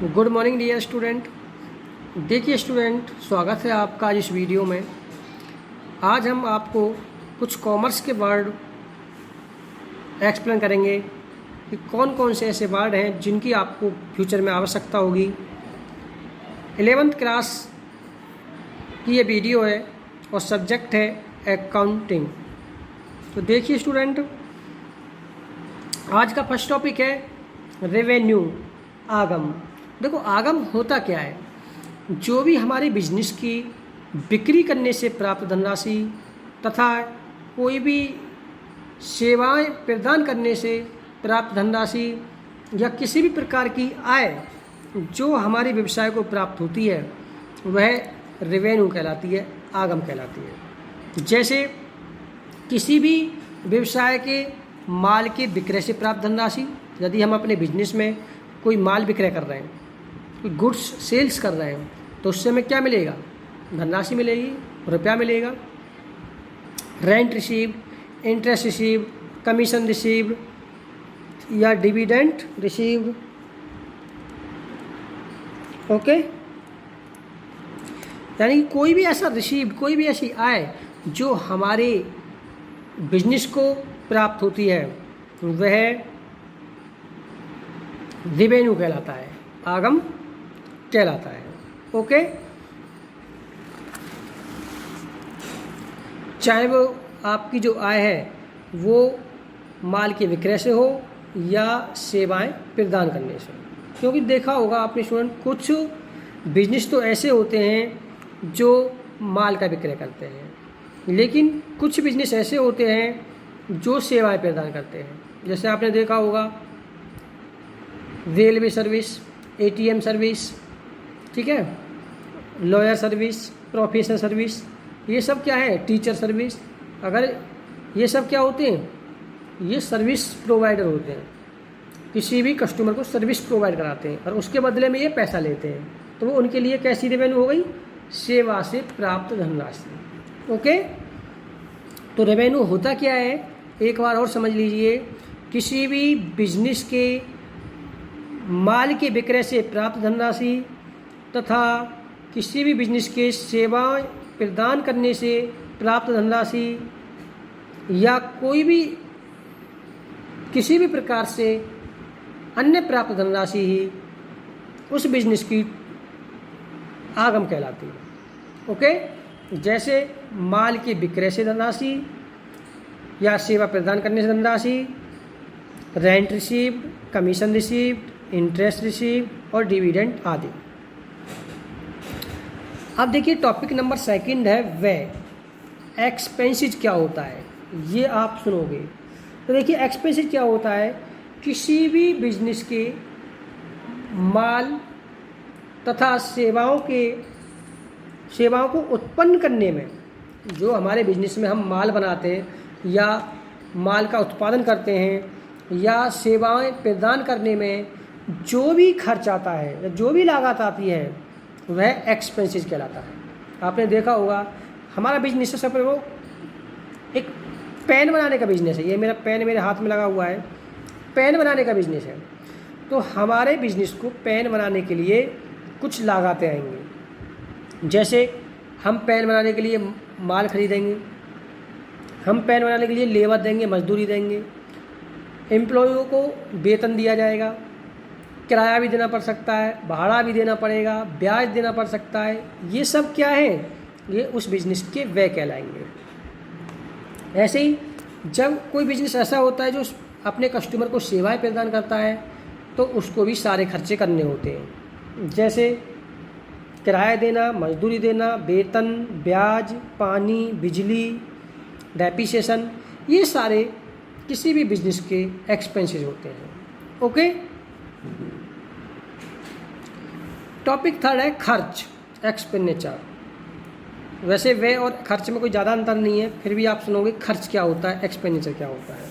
Good morning dear student. देखिए student, स्वागत है आपका आज इस वीडियो में। आज हम आपको कुछ कॉमर्स के वर्ड एक्सप्लेन करेंगे कि कौन कौन से ऐसे वर्ड हैं जिनकी आपको फ्यूचर में आवश्यकता होगी। 11th क्लास की ये वीडियो है और सब्जेक्ट है अकाउंटिंग। तो देखिए स्टूडेंट, आज का फर्स्ट टॉपिक है रेवेन्यू, आगम। देखो आगम होता क्या है? जो भी हमारे बिजनेस की बिक्री करने से प्राप्त धनराशि तथा कोई भी सेवाएं प्रदान करने से प्राप्त धनराशि या किसी भी प्रकार की आय जो हमारे व्यवसाय को प्राप्त होती है वह रेवेन्यू कहलाती है, आगम कहलाती है। जैसे किसी भी व्यवसाय के माल के विक्रय से प्राप्त धनराशि, यदि हम अपने बिजनेस में कोई माल विक्रय कर रहे हैं, कोई गुड्स सेल्स कर रहे हैं, तो उससे हमें क्या मिलेगा? धनराशि मिलेगी, रुपया मिलेगा। Rent received, interest received, commission received या डिविडेंड रिसीव्ड। ओके, यानी कोई भी ऐसा रिसीव्ड, कोई भी ऐसी आय जो हमारे बिजनेस को प्राप्त होती है वह रेवेन्यू कहलाता है, आगम कहलाता है। ओके, चाहे वो आपकी जो आय है वो माल के विक्रय से हो या सेवाएं प्रदान करने से। क्योंकि देखा होगा आपने स्टूडेंट, कुछ बिजनेस तो ऐसे होते हैं जो माल का विक्रय करते हैं, लेकिन कुछ बिजनेस ऐसे होते हैं जो सेवाएं प्रदान करते हैं। जैसे आपने देखा होगा रेलवे सर्विस, एटीएम सर्विस, ठीक है, लॉयर सर्विस, प्रोफेशनल सर्विस, ये सब क्या है? Teacher service. अगर ये सब क्या होते हैं? ये सर्विस प्रोवाइडर होते हैं, किसी भी कस्टमर को सर्विस प्रोवाइड कराते हैं और उसके बदले में ये पैसा लेते हैं। तो वो उनके लिए कैसी रेवेन्यू हो गई? सेवा से प्राप्त धनराशि। ओके, तो रेवेन्यू होता क्या है एक बार और समझ लीजिए। किसी भी बिजनेस के माल के विक्रय से प्राप्त धनराशि तथा किसी भी बिजनेस के सेवा प्रदान करने से प्राप्त धनराशि या कोई भी किसी भी प्रकार से अन्य प्राप्त धनराशि ही उस बिजनेस की आगम कहलाती है। ओके, जैसे माल के विक्रय से धनराशि या सेवा प्रदान करने से धनराशि, rent received, commission received, interest received और डिविडेंड आदि। अब देखिए टॉपिक नंबर सेकंड है व्यय। एक्सपेंसेस क्या होता है ये आप सुनोगे। तो देखिए एक्सपेंसेस क्या होता है? किसी भी बिजनेस के माल तथा सेवाओं को उत्पन्न करने में, जो हमारे बिजनेस में हम माल बनाते हैं या माल का उत्पादन करते हैं या सेवाएं प्रदान करने में जो भी खर्च आता है या जो भी लागत आती है वह एक्सपेंसेस कहलाता है। आपने देखा होगा हमारा बिजनेस है, सब वो एक पेन बनाने का बिजनेस है। ये मेरा पेन मेरे हाथ में लगा हुआ है, पेन बनाने का बिजनेस है। तो हमारे बिजनेस को पेन बनाने के लिए कुछ लागतें आएंगी। जैसे हम पेन बनाने के लिए माल खरीदेंगे, हम पेन बनाने के लिए लेबर देंगे, मजदूरी देंगे, एम्प्लॉययों को वेतन दिया जाएगा, किराया भी देना पड़ सकता है, भाड़ा भी देना पड़ेगा, ब्याज देना पड़ सकता है। ये सब क्या है? ये उस बिजनेस के व्यय कहलाएंगे। ऐसे ही जब कोई बिजनेस ऐसा होता है जो अपने कस्टमर को सेवाएं प्रदान करता है तो उसको भी सारे खर्चे करने होते हैं। जैसे किराया देना, मजदूरी देना, वेतन, ब्याज, पानी, बिजली, डेप्रिसिएशन, ये सारे किसी भी बिजनेस के एक्सपेंसेस होते हैं। ओके, टॉपिक थर्ड है खर्च, एक्सपेंडिचर। वैसे व्यय और खर्च में कोई ज़्यादा अंतर नहीं है, फिर भी आप सुनोगे खर्च क्या होता है, एक्सपेंडिचर क्या होता है।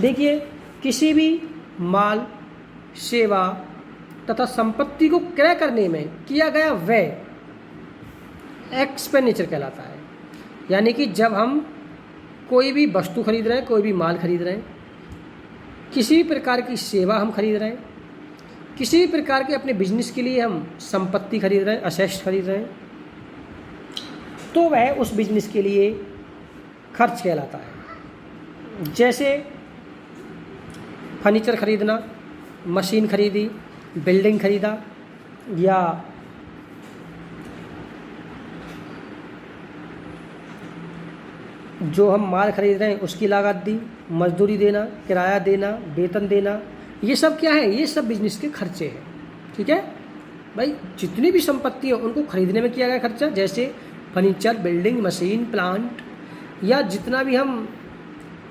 देखिए किसी भी माल, सेवा तथा संपत्ति को क्रय करने में किया गया व्यय एक्सपेंडिचर कहलाता है। यानी कि जब हम कोई भी वस्तु खरीद रहे हैं, कोई भी माल खरीद रहे हैं, किसी भी प्रकार की सेवा हम खरीद रहे हैं, किसी भी प्रकार के अपने बिजनेस के लिए हम संपत्ति खरीद रहे हैं, असेट्स खरीद रहे हैं, तो वह उस बिजनेस के लिए खर्च कहलाता है। जैसे फर्नीचर खरीदना, मशीन खरीदी, बिल्डिंग खरीदा, या जो हम माल खरीद रहे हैं उसकी लागत दी, मजदूरी देना, किराया देना, वेतन देना, ये सब क्या है? ये सब बिजनेस के खर्चे हैं। ठीक है भाई, जितनी भी संपत्ति है उनको खरीदने में किया गया खर्चा, जैसे फर्नीचर, बिल्डिंग, मशीन, प्लांट, या जितना भी हम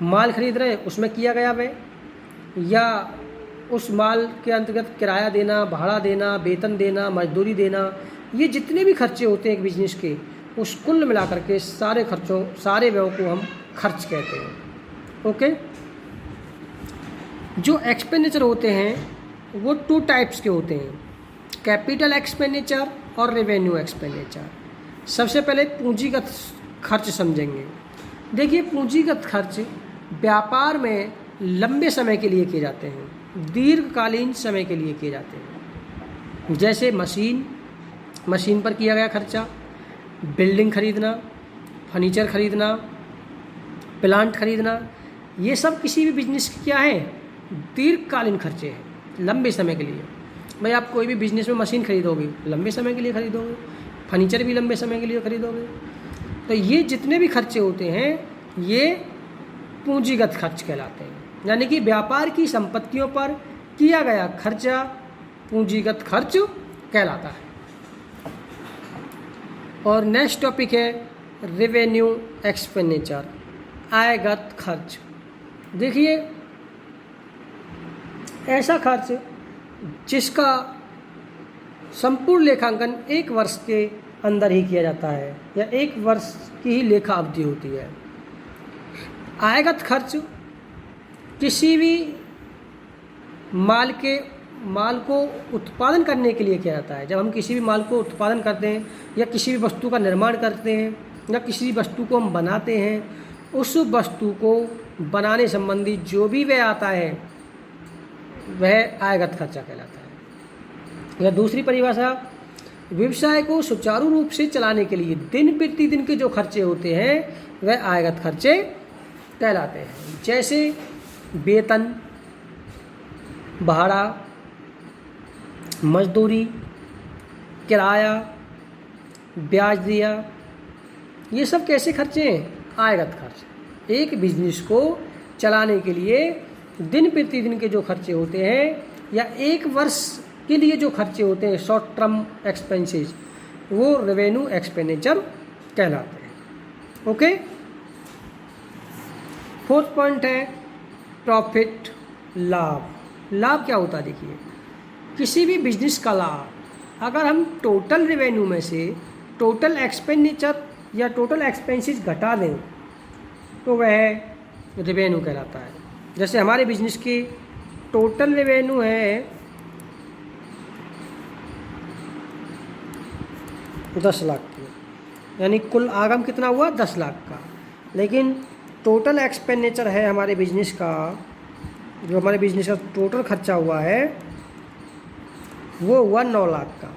माल खरीद रहे हैं उसमें किया गया व्यय, या उस माल के अंतर्गत किराया देना, भाड़ा देना, वेतन देना, मजदूरी देना, ये जितने भी खर्चे होते हैं एक बिजनेस के, उस कुल मिलाकर के सारे खर्चों, सारे व्ययों को हम खर्च कहते हैं। ओके। जो एक्सपेंडिचर होते हैं वो 2 टाइप्स के होते हैं, कैपिटल एक्सपेंडिचर और रेवेन्यू एक्सपेंडिचर। सबसे पहले पूंजीगत खर्च समझेंगे। देखिए, पूंजीगत खर्च व्यापार में लंबे समय के लिए किए जाते हैं, दीर्घकालीन समय के लिए किए जाते हैं। जैसे मशीन पर किया गया खर्चा, बिल्डिंग खरीदना, फर्नीचर खरीदना, प्लांट खरीदना, ये सब किसी भी बिजनेस के क्या है? दीर्घकालीन खर्चे हैं, लंबे समय के लिए। भाई आप कोई भी बिजनेस में मशीन खरीदोगे, लंबे समय के लिए खरीदोगे, फर्नीचर भी लंबे समय के लिए खरीदोगे। तो ये जितने भी खर्चे होते हैं ये पूंजीगत खर्च कहलाते हैं, यानी कि व्यापार की संपत्तियों पर किया गया खर्चा पूंजीगत खर्च कहलाता है। और नेक्स्ट टॉपिक है रेवेन्यू एक्सपेंडिचर, आयगत खर्च। देखिए, ऐसा खर्च जिसका संपूर्ण लेखांकन 1 वर्ष के अंदर ही किया जाता है, या 1 वर्ष की ही लेखा अवधि होती है। आयगत खर्च किसी भी माल को उत्पादन करने के लिए किया जाता है। जब हम किसी भी माल को उत्पादन करते हैं, या किसी भी वस्तु का निर्माण करते हैं, या किसी भी वस्तु को हम बनाते हैं, उस वस्तु को बनाने संबंधी जो भी व्यय आता है वह आयगत खर्चा कहलाता है। या दूसरी परिभाषा, व्यवसाय को सुचारू रूप से चलाने के लिए दिन प्रतिदिन के जो खर्चे होते हैं वह आयगत खर्चे कहलाते हैं। जैसे वेतन, भाड़ा, मजदूरी, किराया, ब्याज दिया, ये सब कैसे खर्चे हैं? आयगत खर्च। एक बिजनेस को चलाने के लिए दिन प्रतिदिन के जो खर्चे होते हैं, या 1 वर्ष के लिए जो खर्चे होते हैं, शॉर्ट टर्म एक्सपेंसेस, वो रेवेन्यू एक्सपेंडिचर कहलाते हैं। ओके। 4th पॉइंट है प्रॉफिट, लाभ। लाभ क्या होता है? देखिए, किसी भी बिजनेस का लाभ अगर हम टोटल रेवेन्यू में से टोटल एक्सपेंडिचर या टोटल एक्सपेंसेस घटा दें तो वह रेवेन्यू कहलाता है। जैसे हमारे बिजनेस की टोटल रेवेन्यू है 10 लाख की, यानी कुल आगम कितना हुआ? 10 लाख का, लेकिन टोटल एक्सपेंडिचर है हमारे बिजनेस का, जो हमारे बिजनेस का टोटल खर्चा हुआ है वो हुआ 9 लाख का।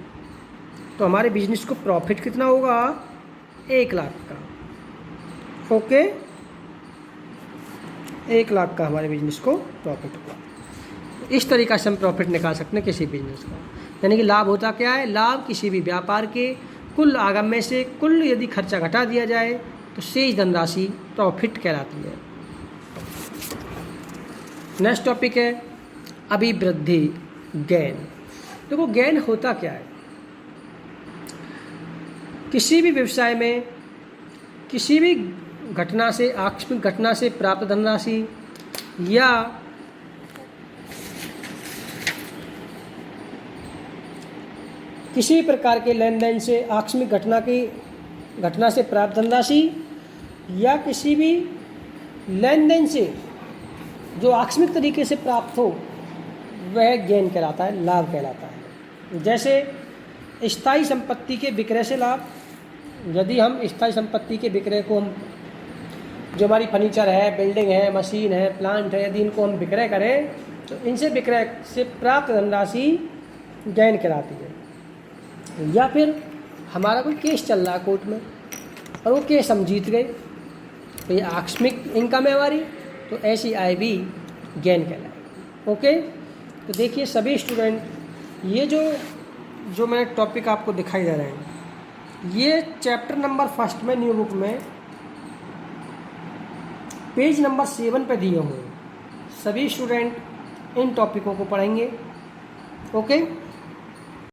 तो हमारे बिजनेस को प्रॉफिट कितना होगा? 1 लाख का। ओके, 1 लाख का हमारे बिजनेस को प्रॉफिट हुआ। इस तरीक़ा से हम प्रॉफिट निकाल सकते हैं किसी बिजनेस का। यानी कि लाभ होता क्या है? लाभ किसी भी व्यापार के कुल आगम में से कुल यदि खर्चा घटा दिया जाए तो शेष धनराशि प्रॉफिट कहलाती है। नेक्स्ट टॉपिक है अभिवृद्धि, गेन। देखो, गेन होता क्या है? किसी भी व्यवसाय में किसी भी घटना से, आकस्मिक घटना से प्राप्त धनराशि, या किसी प्रकार के लेन देन से, आकस्मिक घटना से प्राप्त धनराशि, या किसी भी लेन देन से जो आकस्मिक तरीके से प्राप्त हो वह गेन कहलाता है, लाभ कहलाता है। जैसे स्थायी संपत्ति के विक्रय से लाभ। यदि हम स्थायी संपत्ति के विक्रय को, हम जो हमारी फर्नीचर है, बिल्डिंग है, मशीन है, प्लांट है, यदि इनको हम विक्रय करें तो इनसे विक्रय से प्राप्त धनराशि गैन कहलाती है। या फिर हमारा कोई केस चल रहा है कोर्ट में और वो केस हम जीत गए, तो ये आकस्मिक इनकम है हमारी, तो ऐसी आय भी गैन कहलाए। ओके, तो देखिए सभी स्टूडेंट, ये जो मैंने टॉपिक आपको दिखाई दे रहे हैं, ये चैप्टर नंबर 1 में न्यू बुक में पेज नंबर 7 पे दिए हुए हैं। सभी स्टूडेंट इन टॉपिकों को पढ़ेंगे। ओके।